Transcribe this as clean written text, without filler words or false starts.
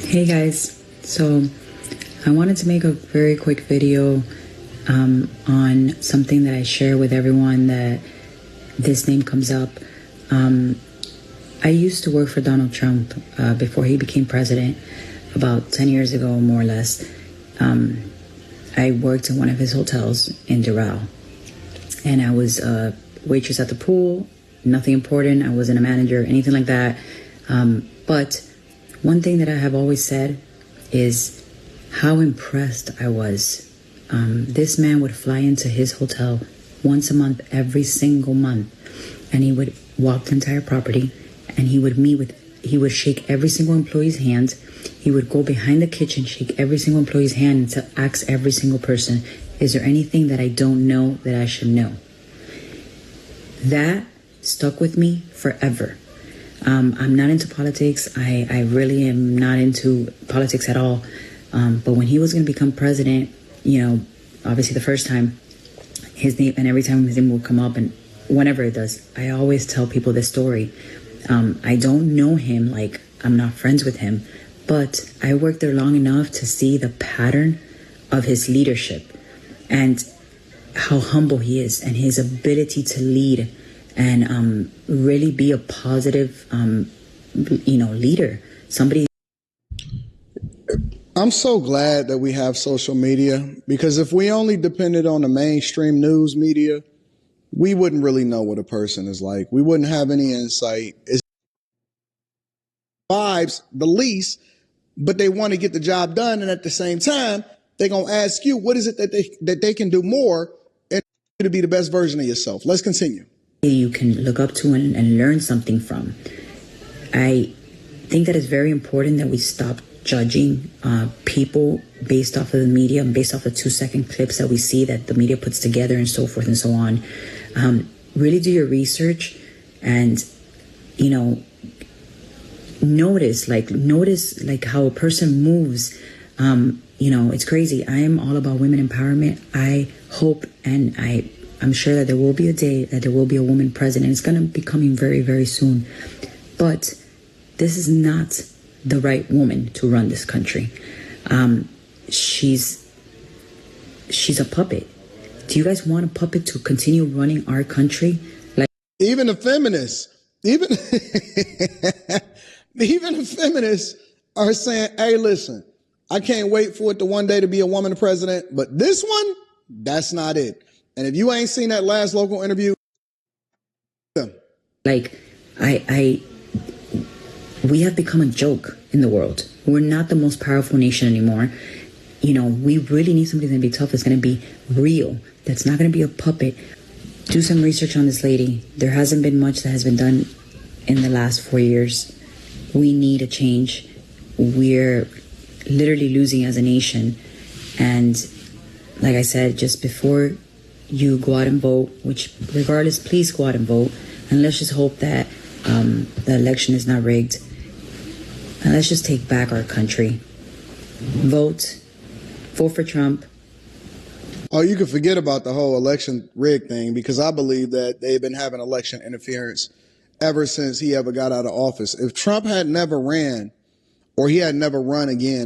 Hey guys, so I wanted to make a very quick video on something that I share with everyone that this name comes up. I used to work for Donald Trump before he became president about 10 years ago, more or less. I worked in one of his hotels in Doral, and I was a waitress at the pool. Nothing important. I wasn't a manager, anything like that. But one thing that I have always said is how impressed I was. This man would fly into his hotel once a month, every single month, and he would walk the entire property, and he would shake every single employee's hand. He would go behind the kitchen, shake every single employee's hand, and to ask every single person, is there anything that I don't know that I should know? That stuck with me forever. I'm not into politics. I really am not into politics at all. But when he was going to become president, obviously the first time, his name, and every time his name will come up, and whenever it does, I always tell people this story. I don't know him, like I'm not friends with him, but I worked there long enough to see the pattern of his leadership and how humble he is and his ability to lead and really be a positive, leader. Somebody. I'm so glad that we have social media, because if we only depended on the mainstream news media, we wouldn't really know what a person is like. We wouldn't have any insight. It's vibes the least, but they want to get the job done. And at the same time, they're going to ask you, what is it that they can do more and to be the best version of yourself? Let's continue. You can look up to and learn something from. I think that it's very important that we stop judging people based off of the media and based off the 2-second clips that we see that the media puts together and so forth and so on. Really do your research and, notice how a person moves. It's crazy. I am all about women empowerment. I hope and I'm sure that there will be a day that there will be a woman president. It's going to be coming very, very soon. But this is not the right woman to run this country. She's a puppet. Do you guys want a puppet to continue running our country? Even the feminists, even the feminists are saying, hey, listen, I can't wait for it to one day to be a woman president, but this one, that's not it. And if you ain't seen that last local interview, we have become a joke in the world. We're not the most powerful nation anymore. We really need somebody that's going to be tough, that's going to be real, that's not going to be a puppet. Do some research on this lady. There hasn't been much that has been done in the last 4 years. We need a change. We're literally losing as a nation. And like I said, just before you go out and vote, which regardless, please go out and vote. And let's just hope that the election is not rigged. And let's just take back our country. Vote for Trump. Oh, you can forget about the whole election rig thing, because I believe that they've been having election interference ever since he ever got out of office. If Trump had never ran, or he had never run again,